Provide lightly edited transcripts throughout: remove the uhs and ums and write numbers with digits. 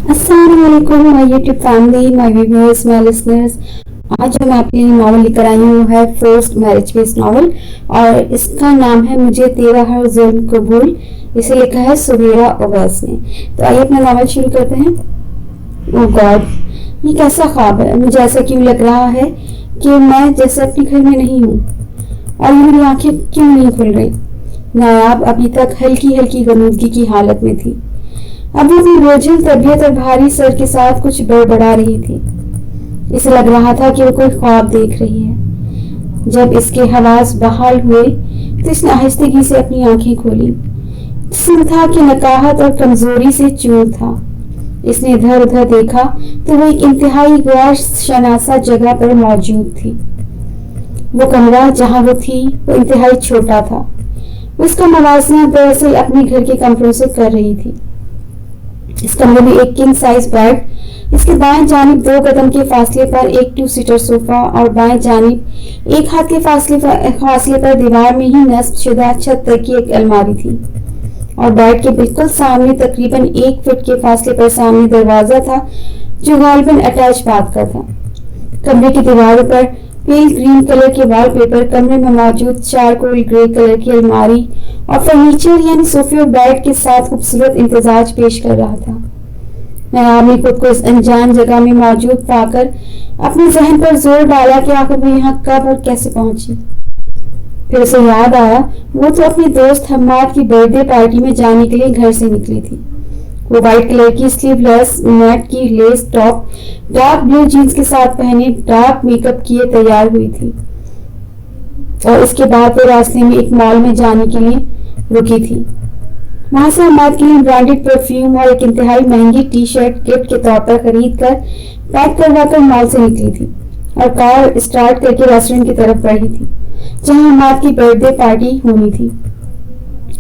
अस्सलाम वालेकुम my YouTube family, my viewers, my listeners. आज जो मैं आपके लिए नॉवल लेकर आई हूँ है फोर्स्ड मैरिज बेस्ड नॉवल और इसका नाम है मुझे तेरा हर जुल्म कबूल। इसे लिखा है सुबेरा ओवैस ने। तो आइए अपना नॉवल शुरू करते हैं। ओह गॉड, ये कैसा ख्वाब है। मुझे ऐसा क्यों लग रहा है कि मैं जैसे अपने घर में नहीं हूँ और मेरी आंखें क्यों नहीं खुल रही। नायाब अभी तक हल्की हल्की गनूदगी की हालत में थी। अब वो अपनी बोझिल तबीयत और भारी सर के साथ कुछ बड़बड़ा रही थी। इसे लग रहा था कि वो कोई ख्वाब देख रही है। जब इसके हवास बहाल हुए तो इसने आहिस्तगी से अपनी आंखें खोली। जिस्म था कि नकाहत और कमजोरी से चूर था। इसने इधर उधर देखा तो वो एक इंतहाई गैर शनासा जगह पर मौजूद थी। वो कमरा जहां वो थी वो इंतहाई छोटा था। उसका मवाजना दरअसल अपने घर के कमरों से कर रही थी। इस कमरे में एक किंग साइज बेड, इसके दाएं जानिब 2 कदम के फासले पर एक 2 सीटर सोफा और बाएं जानिब 1 हाथ के फासले पर दीवार में ही नस्ब शुदा छत तक की एक अलमारी थी और बेड के बिल्कुल सामने तकरीबन 1 फुट के फासले पर सामने दरवाजा था जो गालिबन अटैच बाथ का था। कमरे की दीवारों पर पेल ग्रीन कलर के वॉलपेपर, कमरे में मौजूद चारकोल ग्रे कलर की अलमारी और फर्नीचर यानी सोफे और बेड के साथ खूबसूरत इम्तिजाज पेश कर रहा था। नायाब ने खुद को इस अनजान जगह में मौजूद पाकर अपने जहन पर जोर डाला कि आखिर वो यहाँ कब और कैसे पहुंची। फिर उसे याद आया वो तो अपने दोस्त हम्माद की बर्थडे पार्टी में जाने के लिए घर से निकली थी। वो व्हाइट कलर की स्लीवलेस नेट की lace top dark blue jeans के साथ पहने डार्क मेकअप किए तैयार हुई थी और इसके बाद वो रास्ते में एक मॉल में जाने के लिए रुकी थी। वहां से हम्माद के लिए ब्रांडेड परफ्यूम और एक इंतहाई महंगी टी शर्ट गिफ्ट के तौर पर खरीद कर पैक करवाकर मॉल से निकली थी और कार स्टार्ट करके रेस्टोरेंट की तरफ बढ़ी थी जहां हम्माद की बर्थडे पार्टी होनी थी।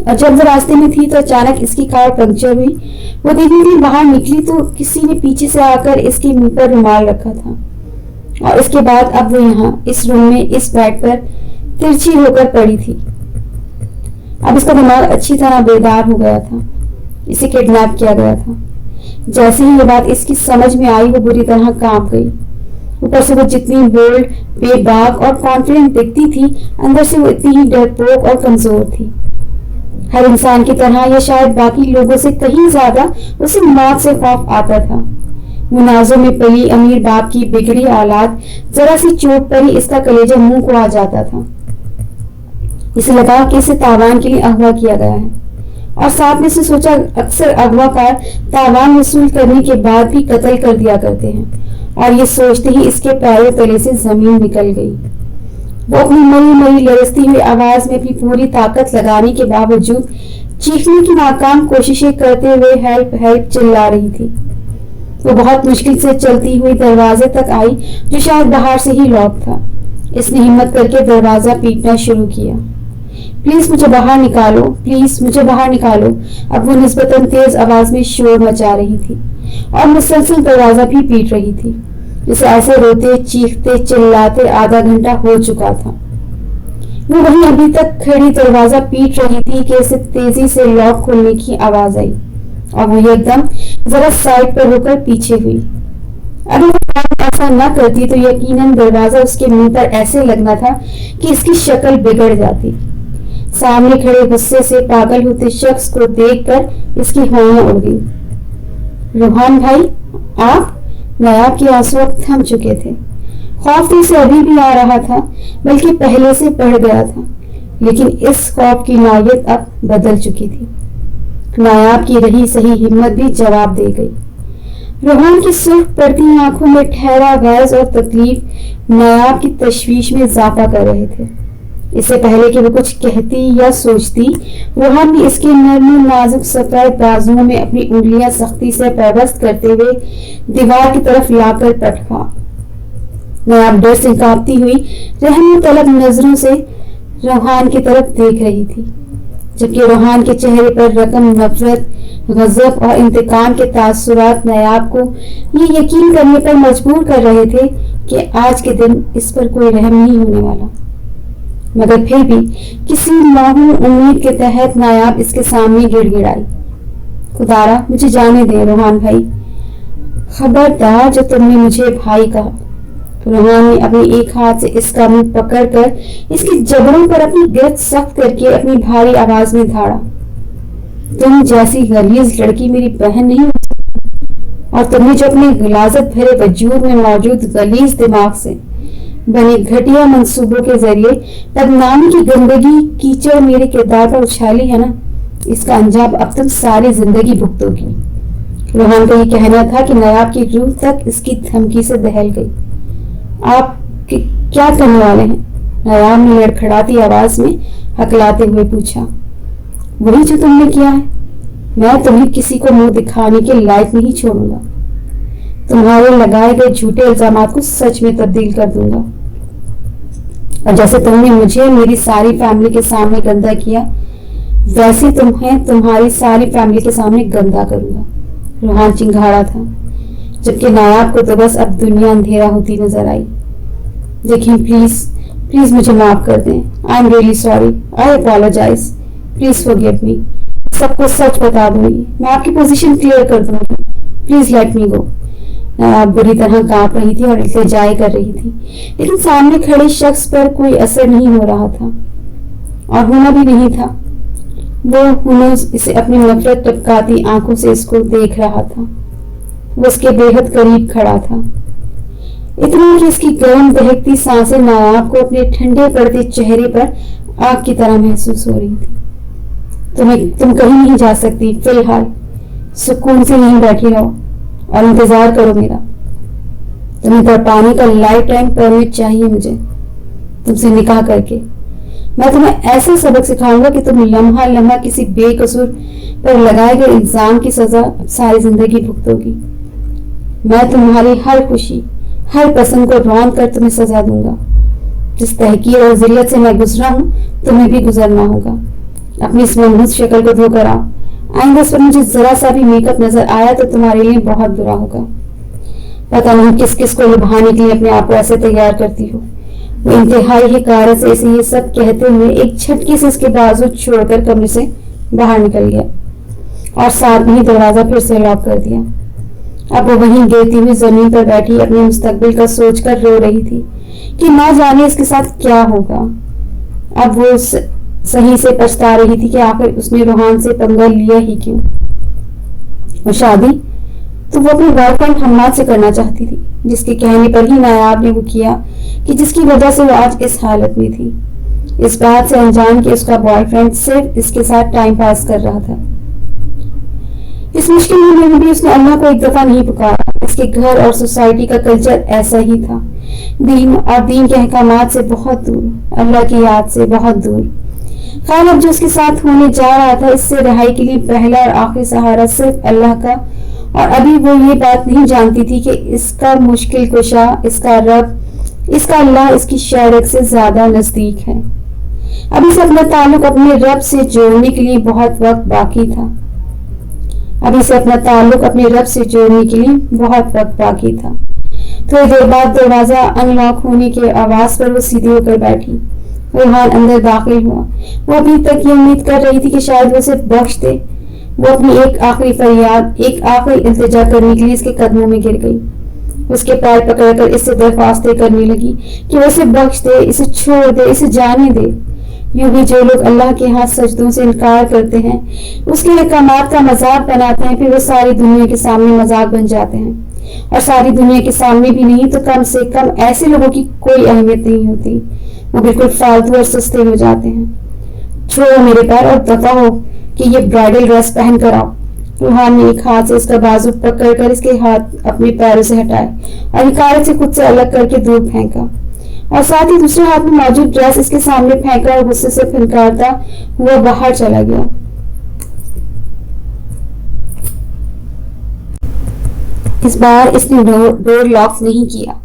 और जब वो रास्ते में थी तो अचानक इसकी कार पंक्चर हुई। वो धीरे धीरे बाहर निकली तो किसी ने पीछे से आकर इसके मुंह पर रुमाल रखा था और इसके बाद अब वो यहाँ इस रूम में इस बेड पर तिरछी होकर पड़ी थी। अब इसका दिमाग अच्छी तरह बेदार हो गया था। इसे किडनैप किया गया था। जैसे ही ये बात इसकी समझ में आई वो बुरी तरह कांप गई। ऊपर से वो जितनी बोल्ड, बेबाक और कॉन्फिडेंट दिखती थी, अंदर से वो इतनी ही डरपोक और कमजोर थी। हर इंसान की तरह या शायद बाकी लोगों से कहीं ज्यादा उसे मौत से खौफ आता था। मुनाजों में पली अमीर बाप की बिगड़ी औलाद, जरा सी चोट पर ही इसका कलेजा मुंह को आ जाता था। इसे लगा कि इसे तावान के लिए अगवा किया गया है और साथ में से सोचा अक्सर अगवाकार तावान वसूल करने के बाद भी कत्ल कर दिया करते हैं और ये सोचते ही इसके पैरों तले से जमीन निकल गई। वो अपनी मरी मरी लरसती हुई आवाज में भी पूरी ताकत लगाने के बावजूद चीखने की नाकाम कोशिशें करते हुए हेल्प हेल्प चिल्ला रही थी। वो बहुत मुश्किल से चलती हुई दरवाजे तक आई जो शायद बाहर से ही लॉक था। इसने हिम्मत करके दरवाजा पीटना शुरू किया। प्लीज मुझे बाहर निकालो, प्लीज मुझे बाहर निकालो। अब वो निस्बतन तेज आवाज में शोर मचा रही थी और मुसलसल दरवाजा भी पीट रही थी। जिसे ऐसे रोते चीखते चिल्लाते आधा घंटा हो चुका था। वो वहीं अभी तक खड़ी दरवाजा पीट रही थी कि इसे तेजी से लॉक खोलने की आवाज आई और वो एकदम जरा साइड पर होकर पीछे हुई। अगर वो ऐसा न करती तो यकीनन दरवाजा उसके मुंह पर ऐसे लगना था कि इसकी शक्ल बिगड़ जाती। सामने खड़े गुस्से से पागल होते शख्स को देखकर इसकी होंठ उड़ गई। रोहान भाई, आप? नायाब के आंसू अब थम चुके थे। खौफ तो इसे अभी भी आ रहा था, बल्कि पहले से बढ़ गया था, लेकिन इस खौफ की नौयत अब बदल चुकी थी। नायाब की रही सही हिम्मत भी जवाब दे गई। रोहान की सुर्ख पड़ती आंखों में ठहरा गैज और तकलीफ नायाब की तशवीश में इजाफा कर रहे थे। इससे पहले कि वो कुछ कहती या सोचती, रोहान ने इसके नरम नाजुक सफेद बाजुओं में अपनी उंगलियां सख्ती से पैबस्त करते हुए दीवार की तरफ लाकर पटका। नायाब डर से कांपती हुई रहम तलब नजरों से रोहान की तरफ देख रही थी, जबकि रोहान के चेहरे पर रकम नफरत, गजब और इंतकाम के तासुरात नायाब को ये यकीन करने पर मजबूर कर रहे थे कि आज के दिन इस पर कोई रहम नहीं होने वाला। मगर फिर भी किसी माहूम उम्मीद के तहत नायाब इसके सामने गिड़गिड़ाई। खुदारा मुझे जाने दे रोहान भाई, खबरदार जो तुमने मुझे भाई कहा। रोहान ने अपने एक हाथ से इसका मुंह पकड़कर इसके जबड़ों पर अपनी गिरफ्त सख्त करके अपनी भारी आवाज में धाड़ा, तुम जैसी गलीज लड़की मेरी बहन नहीं हो, और तुमने जो अपने गिलाजत भरे वजूद में मौजूद गलीज दिमाग से बने घटिया मंसूबों के जरिए बदनामी की गंदगी कीचड़ मेरे किरदार पर उछाली है ना, इसका अंजाम अब तुम सारी जिंदगी भुगतोगी। रोहान का ये कहना था कि नायाब की रूह तक इसकी धमकी से दहल गई। आप क्या करने वाले हैं? नायाब ने लड़खड़ाती आवाज में हकलाते हुए पूछा। वही जो तुमने किया है। मैं तुम्हें किसी को मुंह दिखाने के लायक नहीं छोड़ूंगा। तुम्हारे लगाए गए झूठे इल्जामात को सच में तब्दील कर दूंगा, और जैसे तुमने मुझे मेरी सारी फैमिली के सामने गंदा किया, वैसे तुम्हें तुम्हारी सारी फैमिली के सामने गंदा करूंगा। रोहान चिंघाड़ा था, जबकि नायाब को तो बस अब दुनिया अंधेरा होती नजर आई। देखिए प्लीज प्लीज मुझे माफ कर दें। I am really sorry, I apologise, please forgive me. सबको सच बता दूंगी, मैं आपकी पोजीशन क्लियर कर दूंगी, प्लीज लेट मी गो। नायाब बुरी तरह कांप रही थी और इल्तिजाएं कर रही थी, लेकिन सामने खड़े शख्स पर कोई असर नहीं हो रहा था, और होना भी नहीं था। वो हुनूस इसे अपनी नफरत टपकाती आंखों से इसको देख रहा था। वो उसके बेहद करीब खड़ा था, इतना कि इसकी गर्म दहकती सांसें नायाब को अपने ठंडे पड़ते चेहरे पर आग की तरह महसूस हो रही थी। तुम कहीं नहीं जा सकती, फिलहाल सुकून से यहीं बैठी रहो और इंतजार करो मेरा। तुम्हें तड़पाने का लाइफ टाइम परमिट चाहिए मुझे, तुमसे निकाह करके। मैं तुम्हें ऐसा सबक सिखाऊंगा कि तुम लम्हा लम्हा किसी बेकसूर पर लगाए गए इल्जाम की सजा सारी जिंदगी भुगतोगी। मैं तुम्हारी हर खुशी, हर पसंद को रौंद कर तुम्हें सजा दूंगा। जिस तहकीर और जिल्लत से मैं गुजरा हूं, तुम्हें भी गुजरना होगा। अपनी इस मनहूस शक्ल को धोकर आओ। आइंदा इस पर मुझे जरा सा भी मेकअप नजर आया तो तुम्हारे लिए बहुत बुरा होगा। पता नहीं किस किस को लुभाने के लिए अपने आप को ऐसे तैयार करती हो। वो इंतहाई हकारत से इसे ये सब कहते हुए एक झटके से इसके बाजू छोड़कर कमरे से बाहर निकल गया और साथ में ही दरवाजा फिर से लॉक कर दिया। अब वो वहीं गिरती हुई जमीन पर बैठी अपने मुस्तकबिल का सोचकर रो रही थी कि ना जाने इसके साथ क्या होगा। अब वो सही से पछता रही थी कि आखिर उसने रोहान से पंगा लिया ही क्यों। वो शादी तो वो अपने बॉयफ्रेंड हम्माद से करना चाहती थी, जिसके कहने पर ही नायाब ने वो किया कि जिसकी वजह से वो आज इस हालत में थी। इस बात से अनजान कि उसका बॉयफ्रेंड सिर्फ इसके साथ टाइम पास कर रहा था। इस मुश्किल में भी उसने अल्लाह को एक दफा नहीं पुकारा। इसके घर और सोसाइटी का कल्चर ऐसा ही था, दीन और दीन के अहकामात से बहुत दूर, अल्लाह की याद से बहुत दूर। खैर अब जो उसके साथ होने जा रहा था, इससे रिहाई के लिए पहला और आखिरी सहारा सिर्फ अल्लाह का, और अभी वो ये बात नहीं जानती थी कि इसका मुश्किल कुशा, इसका रब, इसका अल्लाह इसकी शरीक से ज्यादा नजदीक है। अभी से अपना ताल्लुक अपने रब से जोड़ने के लिए बहुत वक्त बाकी था। अभी से अपना ताल्लुक अपने रब से जोड़ने के लिए बहुत वक्त बाकी था। थोड़ी देर बाद दरवाजा अनलॉक होने के आवाज पर वो सीधी होकर बैठी। रोहान अंदर दाखिल हुआ। वो अभी तक ये उम्मीद कर रही थी कि शायद वो उसे बख्श दे। वो अपनी एक आखिरी फरियाद, एक आखिरी इल्तिजा करने के लिए इसके कदमों में गिर गई। उसके पैर पकड़कर इससे दरख्वास्तें करने लगी कि वो इसे बख्श दे, इसे छोड़ दे, इसे जाने दे। यूं भी जो लोग अल्लाह के यहाँ सजदों से इनकार करते हैं, उसके अहकामात का मजाक बनाते हैं, फिर वो सारी दुनिया के सामने मजाक बन जाते हैं। और सारी दुनिया के सामने भी नहीं तो कम से कम ऐसे लोगों की कोई अहमियत नहीं होती। वो बिल्कुल फालतू और सस्ते हो जाते हैं। छोड़ो मेरे पैर और दफा हो कि ये ब्राइडल ड्रेस पहन कर आओ। रोहान ने एक हाथ से इसका बाजू पकड़कर इसके हाथ अपने पैरों से हटाए और हिकारत से खुद से अलग करके दूर फेंका, और साथ ही दूसरे हाथ में मौजूद ड्रेस इसके सामने फेंका और गुस्से से फनकारता हुआ बाहर चला गया। इस बार इसने डोर लॉक नहीं किया।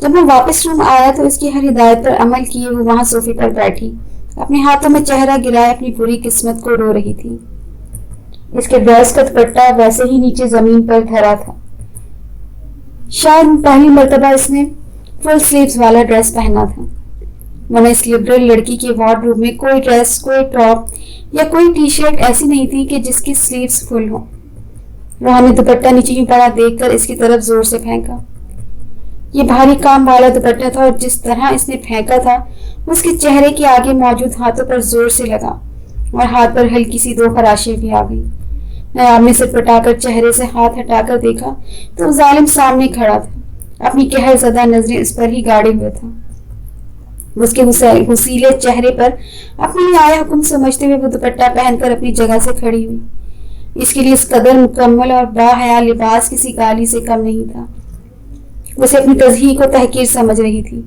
जब वो वापस रूम आया तो इसकी हर हिदायत पर अमल किए वो वहां सोफे पर बैठी अपने हाथों में चेहरा गिराए अपनी बुरी किस्मत को रो रही थी। इसके ड्रेस का दुपट्टा वैसे ही नीचे जमीन पर धरा था। शायद पहली मर्तबा इसने फुल स्लीव्स वाला ड्रेस पहना था, वरना इस लिबरल लड़की के वार्डरोब में कोई ड्रेस, कोई टॉप या कोई टी शर्ट ऐसी नहीं थी कि जिसकी स्लीव्स फुल हो। रोहान ने दुपट्टा नीचे यूं पड़ा देखकर इसकी तरफ जोर से फेंका। ये भारी काम वाला दुपट्टा था और जिस तरह इसने फेंका था उसके चेहरे के आगे मौजूद हाथों पर जोर से लगा और हाथ पर हल्की सी 2 खराशें भी आ गई। नायाब ने सिर पटाकर चेहरे से हाथ हटाकर देखा तो जालिम सामने खड़ा था, अपनी कहर ज़दा नजरें इस पर ही गाड़े हुए था। उसके हुसीले चेहरे पर अपने लिए आया हुक्म समझते हुए वो दुपट्टा पहनकर अपनी जगह से खड़ी हुई। इसके लिए इस कदर मुकम्मल और बाहया लिबास किसी गाली से कम नहीं था। उसे अपनी तज़हीक को तहकीर समझ रही थी।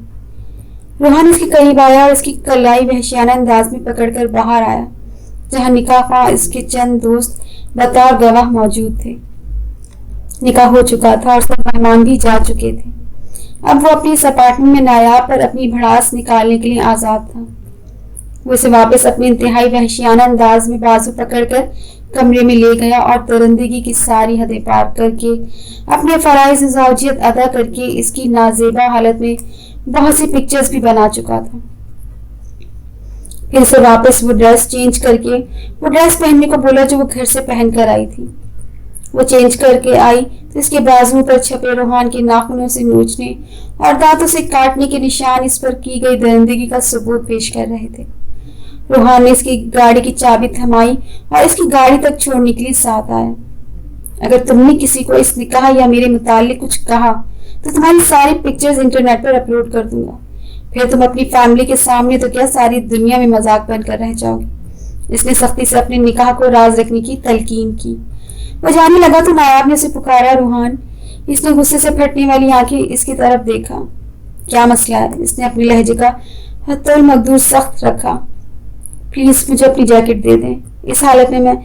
रोहान इसके करीब आया और इसकी कलाई वहशियाना अंदाज में पकड़कर बाहर आया, जहां निकाह इसके चंद दोस्त बतौर गवाह मौजूद थे। निकाह हो चुका था और सब मेहमान भी जा चुके थे। अब वो अपनी इस अपार्टमेंट में नायाब पर अपनी भड़ास निकालने के लिए आजाद था। वो इसे वापस अपने इंतहाई वहशियाना अंदाज में बाजू पकड़कर कमरे में ले गया और दरिंदगी की सारी हदें पार करके अपने फराइज ज़ौजियत अदा करके इसकी नाजेबा हालत में बहुत सी पिक्चर्स भी बना चुका था। फिर से वापस वो ड्रेस चेंज करके वो ड्रेस पहनने को बोला जो वो घर से पहन कर आई थी। वो चेंज करके आई तो इसके बाजुओं पर छपे रोहान के नाखूनों से नोचने और दांतों से काटने के निशान इस पर की गई दरिंदगी का सबूत पेश कर रहे थे। रोहान ने इसकी गाड़ी की चाबी थमाई और इसकी गाड़ी तक छोड़ने के लिए साथ आया। अगर तुमने किसी को इस निकाह या मेरे मुताल्लिक कुछ कहा तो तुम्हारी सारी पिक्चर्स इंटरनेट पर अपलोड कर दूंगा। फिर तुम अपनी फैमिली के सामने तो क्या सारी दुनिया में मजाक बनकर रह जाओगे। इसने सख्ती से अपने निकाह को राज रखने की तलकीन की। वो जाने लगा तो नायाब ने उसे पुकारा, रोहान। इसने गुस्से से फटने वाली आंखें इसकी तरफ देखा। क्या मसला है? इसने अपने लहजे का हत्तुल मकदूर सख्त रखा। प्लीज मुझे अपनी जैकेट दे दें, इस हालत में मैं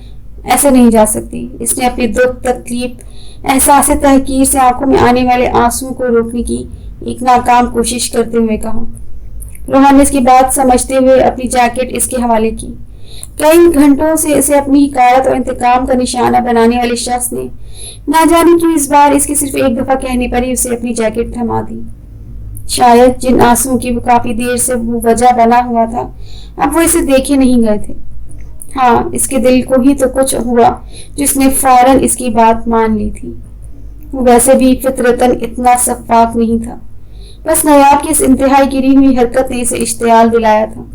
ऐसे नहीं जा सकती। इसने अपनी दुख, तकलीफ, एहसास तहकीर से आंखों में आने वाले आंसुओं को रोकने की एक नाकाम कोशिश करते हुए कहा। रोहान ने इसकी बात समझते हुए अपनी जैकेट इसके हवाले की। कई घंटों से इसे अपनी हिकायत और इंतकाम का निशाना बनाने वाले शख्स ने ना जाने क्यों इस बार इसके सिर्फ एक दफा कहने पर ही उसे अपनी जैकेट थमा दी। शायद जिन आंसुओं की वो काफी देर से वो वजह बना हुआ था, अब वो इसे देखे नहीं गए थे। हाँ, इसके दिल को ही तो कुछ हुआ जिसने फौरन इसकी बात मान ली थी। वो वैसे भी फितरतन इतना सफाक नहीं था, बस नायाब की इस इंतहाई गिरी हुई हरकत ने इसे इश्तियाल दिलाया था।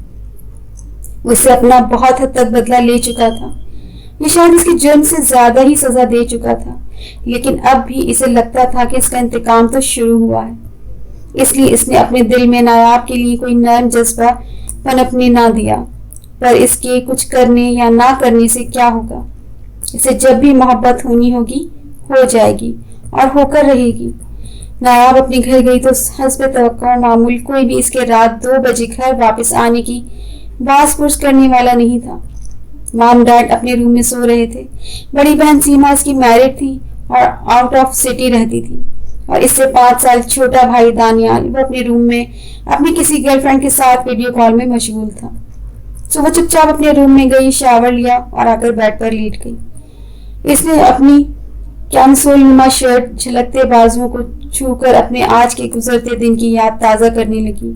उसे अपना बहुत हद तक बदला ले चुका था। ये शायद इसके जुर्म से ज्यादा ही सजा दे चुका था, लेकिन अब भी इसे लगता था कि इसका इंतकाम तो शुरू हुआ है। इसलिए इसने अपने दिल में नायाब के लिए कोई नर्म जज्बा पनपने ना दिया। पर इसके कुछ करने या ना करने से क्या होगा? इसे जब भी मोहब्बत होनी होगी हो जाएगी और होकर रहेगी। नायाब अपने घर गई तो हस्ब तवक्को मामूल कोई भी इसके रात 2 बजे घर वापस आने की बास पुरस करने वाला नहीं था। मॉम डैड अपने रूम में सो रहे थे। बड़ी बहन सीमा इसकी मैरिड थी और आउट ऑफ सिटी रहती थी, और इससे 5 साल छोटा भाई दानियाल वो अपने रूम में अपनी किसी गर्लफ्रेंड के साथ वीडियो कॉल में मशगूल था। सो वो चुपचाप अपने रूम में गई, शावर लिया और आकर बेड पर लेट गई। इसने अपनी कैमसोल नुमा शर्ट झलकते बाजुओं को छूकर अपने आज के गुजरते दिन की याद ताज़ा करने लगी।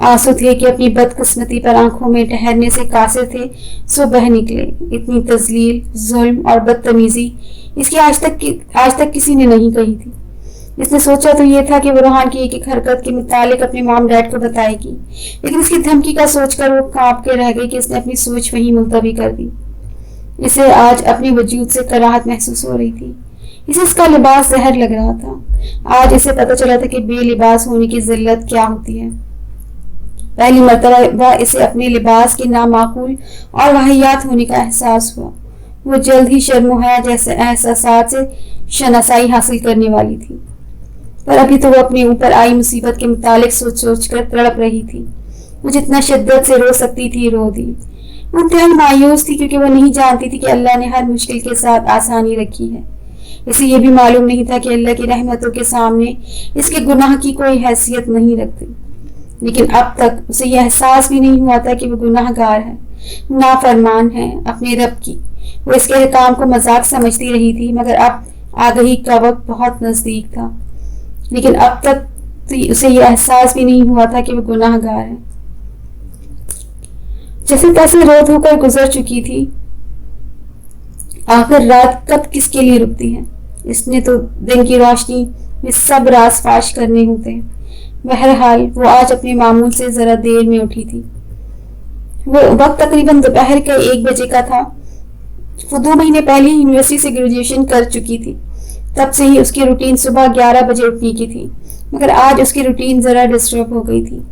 आंसू थे कि अपनी बदकिस्मती पर आंखों में ठहरने से कासिर थे, सो बह निकले। इतनी तजलील, जुल्म और बदतमीजी इसकी आज तक किसी ने नहीं कही थी। इसने सोचा तो ये था कि वो रोहान की एक हरकत के मुतालिक अपने मॉम डैड को बताएगी, लेकिन इसकी धमकी का सोचकर वो कांप के रह गई कि इसने अपनी सोच वहीं मुलतवी कर दी। इसे आज अपने वजूद से कराहत महसूस हो रही थी। इसे इसका लिबास जहर लग रहा था। आज इसे पता चला था कि बेलिबास होने की जिल्लत क्या होती है। पहली मर्तबा इसे अपने लिबास के नामाकूल और वाहियात होने का एहसास हुआ। वो जल्द ही शर्म हया जैसे एहसासात से शनासाई हासिल करने वाली थी, पर अभी तो वो अपने ऊपर आई मुसीबत के मुतालिक सोच सोच कर तड़प रही थी। वो जितना शिद्दत से रो सकती थी रो दी। वो इंतहाई मायूस थी क्योंकि वो नहीं जानती थी कि अल्लाह ने हर मुश्किल के साथ आसानी रखी है। इसे ये भी मालूम नहीं था कि अल्लाह की रहमतों के सामने इसके गुनाह की कोई हैसियत नहीं रखती। लेकिन अब तक उसे यह एहसास भी नहीं हुआ था कि वो गुनाहगार है, नाफरमान है अपने रब की। वो इसके अहकाम को मजाक समझती रही थी, मगर अब आगही का वक्त बहुत नजदीक था। लेकिन अब तक तो उसे यह एहसास भी नहीं हुआ था कि वो गुनाहगार है। जैसे तैसे रो धोकर गुजर चुकी थी। आखिर रात कब किसके लिए रुकती है? इसने तो दिन की रोशनी में सब राज फाश करने होते हैं। बहरहाल वो आज अपने मामूल से जरा देर में उठी थी। वो वक्त तकरीबन दोपहर के 1 बजे का था। वो 2 महीने पहले ही यूनिवर्सिटी से ग्रेजुएशन कर चुकी थी। तब से ही उसकी रूटीन सुबह 11 बजे उठने की थी, मगर आज उसकी रूटीन जरा डिस्टर्ब हो गई थी।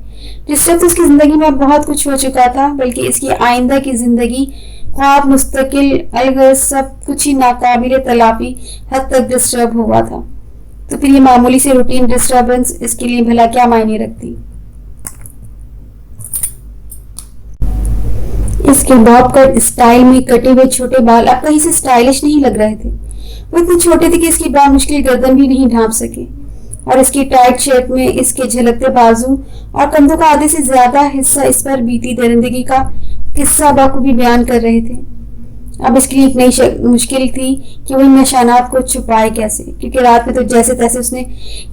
डिस्टर्ब तो उसकी जिंदगी में बहुत कुछ हो चुका था, बल्कि इसकी आइंदा की जिंदगी, ख्वाब, मुस्तकिल, अलग सब कुछ ही नाकाबिले तलाफी हद तक डिस्टर्ब हुआ था। तो फिर ये मामूली सी रूटीन डिस्टर्बेंस इसके लिए भला क्या मायने रखती? इसके बॉब कट स्टाइल में कटे हुए छोटे बाल अब कहीं से स्टाइलिश नहीं लग रहे थे। वो इतने छोटे थे कि इसकी मुश्किल गर्दन भी नहीं ढांप सके, और इसकी टाइट शर्ट में इसके झलकते बाजू और कंधों का आधे से ज्यादा हिस्सा इस पर बीती दरिंदगी का किस्सा बखूबी बयान कर रहे थे। अब इसके लिए एक नई मुश्किल थी कि वो इन निशानात को छुपाए कैसे, क्योंकि रात में तो जैसे तैसे उसने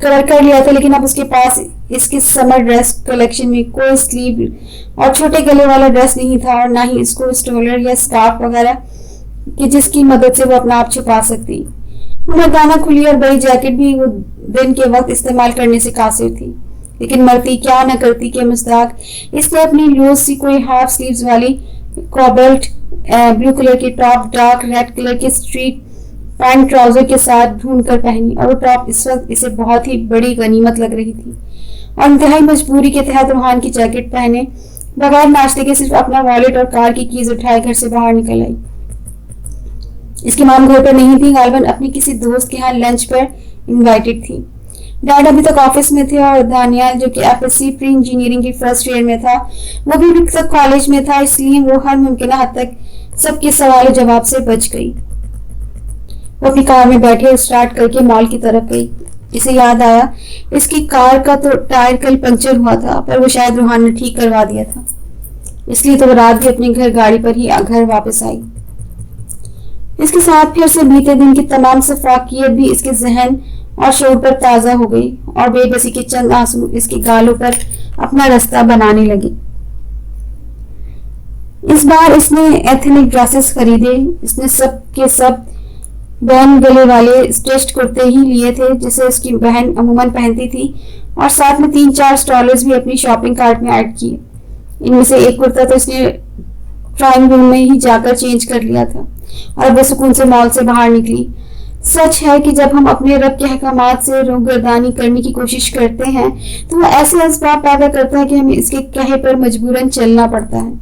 कवर कर लिया था, लेकिन अब उसके पास इसके समर ड्रेस कलेक्शन में कोई स्लीव और छोटे गले वाला ड्रेस नहीं था, और ना ही इसको स्टोलर या स्कार्फ वगैरह कि जिसकी मदद से वो अपना आप छुपा सकती। मर्दाना खुली और बड़ी जैकेट भी वो दिन के वक्त इस्तेमाल करने से कासिर थी, लेकिन मरती क्या न करती के मुस्ताक इसने अपनी लूज सी कोई हाफ स्लीव्स वाली कोबाल्ट ब्लू कलर की टॉप डार्क रेड कलर के स्ट्रीट पैंट ट्राउजर के साथ ढूंढ कर पहनी, और वो टॉप इस वक्त इसे बहुत ही बड़ी गनीमत लग रही थी। और इंतहाई मजबूरी के तहत रूहान की जैकेट पहने बगैर नाश्ते के सिर्फ अपना वॉलेट और कार की कीज उठाए घर से बाहर निकल आई। इसकी माम घर पर नहीं थी, गालिबन अपनी किसी दोस्त के यहाँ लंच पर इनवाइटेड थी। डैड अभी तक ऑफिस में थे, और दानियाल जो कि एफएससी प्री इंजीनियरिंग की फर्स्ट ईयर में था, वो भी अभी तक कॉलेज में था, इसलिए वो हर मुमकिन हद तक सबके सवाल जवाब से बच गई। वो अपनी कार में बैठे और स्टार्ट करके मॉल की तरफ गई। इसे याद आया इसकी कार का तो टायर कल पंक्चर हुआ था, पर वो शायद रूहान ने ठीक करवा दिया था, इसलिए तो वो रात भी अपने घर गाड़ी पर ही घर वापस आई। इसके साथ फिर से बीते दिन की तमाम सफाकियत भी इसके जहन और शोर पर ताजा हो गई, और बेबसी के चंद आंसू इसके गालों पर अपना रास्ता बनाने लगे। इस बार इसने एथनिक ड्रेसेस खरीदे। इसने सब के सब बहन गले वाले स्ट्रेच्ड कुर्ते ही लिए थे, जिसे उसकी बहन अमूमन पहनती थी, और साथ में 3-4 स्टॉलर्स भी अपनी शॉपिंग कार्ट में ऐड किए। इनमें से एक कुर्ता तो इसने ड्राइंग रूम में ही जाकर चेंज कर लिया था, और अब वो सुकून से मॉल से बाहर निकली। सच है कि जब हम अपने रब के अहकामात से रोगर्दानी करने की कोशिश करते हैं, तो वो ऐसे असबाब पैदा करता है कि हमें इसके कहे पर मजबूरन चलना पड़ता है।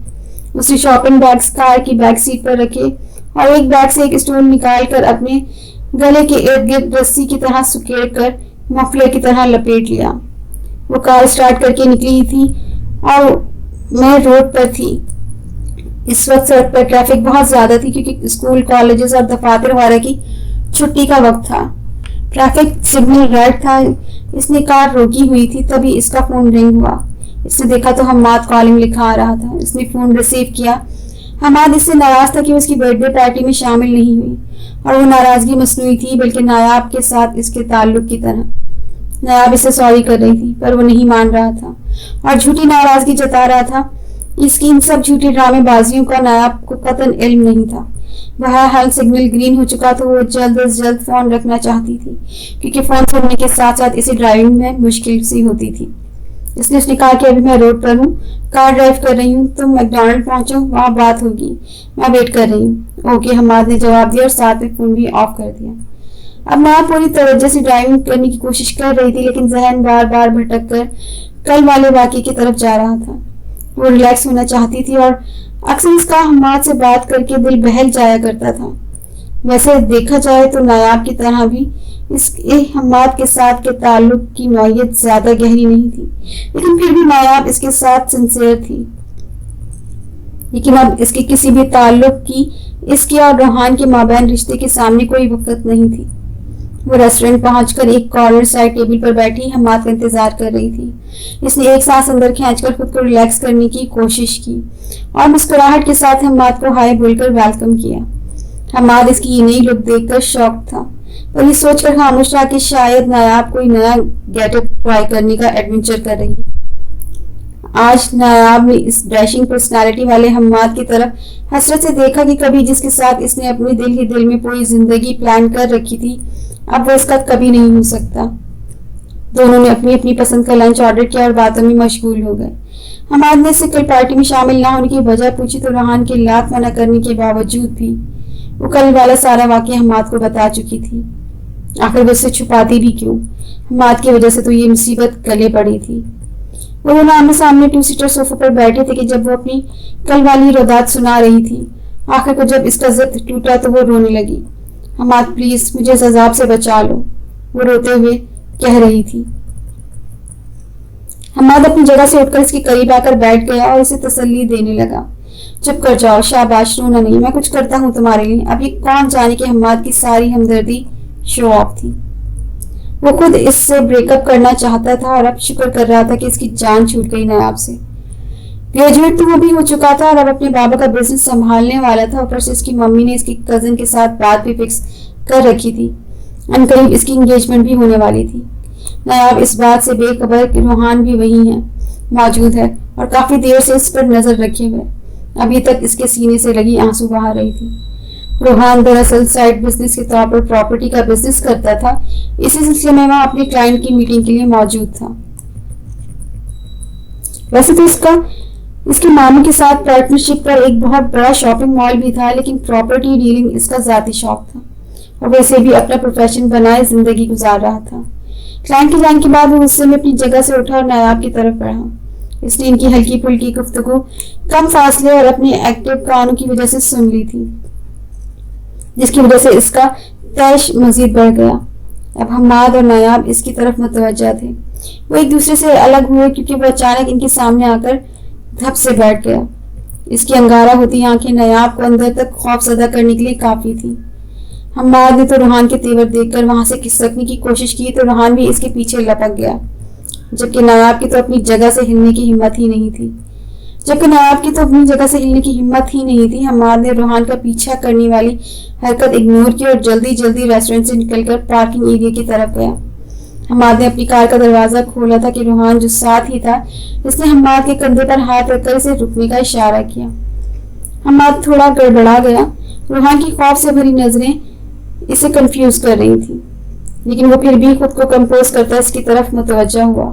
उसने शॉपिंग बैग्स कार की बैक सीट पर रखे, और एक बैग से एक स्टूल निकाल कर अपने गले के इर्द गिर्द रस्सी की तरह सुकेड़ कर मफलर की तरह लपेट लिया। वो कार स्टार्ट करके निकली थी, और मैं रोड पर थी। इस वक्त सड़क पर ट्रैफिक बहुत ज्यादा थी, क्योंकि स्कूल, कॉलेजेस और दफातर वगैरह की छुट्टी का वक्त था। ट्रैफिक सिग्नल रेड था। इसने कार रोकी हुई थी, तभी इसका फोन रिंग हुआ। इसने देखा तो हम्माद कॉलिंग लिखा आ रहा था। इसने फोन रिसीव किया। हम्माद इससे नाराज था कि उसकी बर्थडे पार्टी में शामिल नहीं हुई, और वो नाराजगी मसनूई थी, बल्कि नायाब के साथ इसके ताल्लुक की तरह। नायाब इसे सॉरी कर रही थी, पर वो नहीं मान रहा था और झूठी नाराजगी जता रहा था। इसकी इन सब झूठी ड्रामेबाजियों का नायाब को कतन इल्म नहीं था। बहरहाल सिग्नल ग्रीन हो चुका, तो वो जल्द अज जल्द फोन रखना चाहती थी, क्योंकि फोन सुनने के साथ साथ इसे ड्राइविंग में मुश्किल सी होती थी। इसलिए उसने कहा कि अभी मैं रोड पर हूँ, कार ड्राइव कर रही हूँ, तुम मैकडॉनल्ड पहुंचो, वहां बात होगी, मैं वेट कर रही हूँ। ओके, हम्माद ने जवाब दिया और साथ में फोन भी ऑफ कर दिया। अब मैं पूरी तवज्जो से ड्राइविंग करने की कोशिश कर रही थी, लेकिन जहन बार बार भटक कर कल वाले वाक़े की तरफ जा रहा था। वो रिलैक्स होना चाहती थी, और अक्सर इसका हम्माद से बात करके दिल बहल जाया करता था। वैसे देखा जाए तो नायाब की तरह भी इसके हम्माद के साथ के ताल्लुक की नौयत ज्यादा गहरी नहीं थी, लेकिन फिर भी नायाब इसके साथ सिंसियर थी। लेकिन अब इसके किसी भी ताल्लुक की इसके और रूहान के माबैन रिश्ते के सामने कोई वक़्त नहीं थी। वो रेस्टोरेंट पहुंचकर एक कॉर्नर साइड टेबल पर बैठी हम्माद का इंतजार कर रही थी। इसने एक सांस अंदर खींचकर खुद को रिलैक्स करने की कोशिश की, और मुस्कुराहट के साथ हम्माद को हाय बोलकर वेलकम किया। हम्माद इसकी ये नई लुक देखकर शॉक था, और ये सोचकर खामोश रहा कि शायद नायाब कोई नया गेटअप ट्राई करने का एडवेंचर कर रही है। آج نایاب نے اس ڈیشنگ پرسنالٹی والے حماد کی طرف حسرت سے دیکھا کہ کبھی جس کے ساتھ اس نے اپنی دل ہی دل میں پوری زندگی پلان کر رکھی تھی، اب وہ اس کا کبھی نہیں ہو سکتا۔ دونوں نے اپنی اپنی پسند کا لنچ آرڈر کیا اور باتوں میں مشغول ہو گئے۔ حماد نے اس سے کل پارٹی میں شامل نہ ہونے کی وجہ پوچھی تو ریحان کے لات منع کرنے کے باوجود بھی وہ کل والا سارا واقعہ حماد کو بتا چکی تھی۔ آخر وہ اس سے چھپاتی بھی کیوں؟ حماد کی وجہ سے تو یہ مصیبت گلے پڑی تھی۔ وہ دونوں آمنے سامنے 2 سیٹر صوفے پر بیٹھے تھے کہ جب وہ اپنی کل والی رودات سنا رہی تھی۔ آخر کو جب اس کا ضد ٹوٹا تو وہ رونے لگی۔ حماد پلیز مجھے اس عذاب سے بچا لو، وہ روتے ہوئے کہہ رہی تھی۔ حماد اپنی جگہ سے اٹھ کر اس کے قریب آ کر بیٹھ گیا اور اسے تسلی دینے لگا۔ چپ کر جاؤ، شاباش، رونا نہیں، میں کچھ کرتا ہوں تمہارے لیے۔ اب یہ کون جانے کہ حماد کی ساری ہمدردی شو آف تھی۔ وہ خود اس سے بریک اپ کرنا چاہتا تھا اور اب شکر کر رہا تھا کہ اس کی جان چھوٹ گئی نایاب سے۔ گریجویٹ تو وہ بھی ہو چکا تھا اور اب اپنے بابا کا بزنس سنبھالنے والا تھا۔ اوپر سے اس کی ممی نے اس کی کزن کے ساتھ بات بھی فکس کر رکھی تھی، ان قریب اس کی انگیجمنٹ بھی ہونے والی تھی۔ نایاب اس بات سے بے خبر کہ ریحان بھی وہی ہے، موجود ہے اور کافی دیر سے اس پر نظر رکھے ہوئے ابھی تک اس کے سینے سے لگی آنسو بہا رہی تھی۔ ریحان دراصل سائڈ بزنس کے طور پر پراپرٹی کا بزنس کرتا تھا، اسی سلسلے میں وہاں اپنے کلائنٹ کی میٹنگ کے لیے موجود تھا۔ ویسے تو اس کے ماموں کے ساتھ پارٹنرشپ پر ایک بہت بڑا شاپنگ مال بھی تھا، لیکن پراپرٹی ڈیلنگ اس کا ذاتی شوق تھا اور ویسے بھی اپنا پروفیشن بنائے زندگی گزار رہا تھا۔ کلائنٹ کے جانے کے بعد وہ غصے میں اپنی جگہ سے اٹھا اور نایاب کی طرف بڑھا۔ اس نے ان کی ہلکی پھلکی گفتگو کم فاصلے اور اپنے ایکٹیو کانوں کی وجہ سے سن لی تھی، جس کی وجہ سے اس کا طیش مزید بڑھ گیا۔ اب حماد اور نایاب اس کی طرف متوجہ تھے۔ وہ ایک دوسرے سے الگ ہوئے کیونکہ وہ اچانک ان کے سامنے آ کر دھپ سے بیٹھ گیا۔ اس کی انگارہ ہوتی آنکھیں نایاب کو اندر تک خوف زدہ کرنے کے لیے کافی تھی۔ حماد نے تو ریحان کے تیور دیکھ کر وہاں سے کھسکنے کی کوشش کی تو ریحان بھی اس کے پیچھے لپک گیا، جبکہ نایاب کی تو اپنی جگہ سے ہلنے کی ہمت ہی نہیں تھی۔ حماد نے ریحان کا پیچھا کرنے والی حرکت اگنور کی اور جلدی ریسٹورنٹ سے نکل کر پارکنگ ایریا کی طرف گیا۔ حماد نے اپنی کار کا دروازہ کھولا تھا کہ ریحان جو ساتھ ہی تھا اس نے حماد کے کندھے پر ہاتھ رکھ کر اسے رکنے کا اشارہ کیا۔ حماد تھوڑا گڑبڑا گیا۔ ریحان کی خوف سے بھری نظریں اسے کنفیوز کر رہی تھی، لیکن وہ پھر بھی خود کو کمپوز کرتا اس کی طرف متوجہ ہوا۔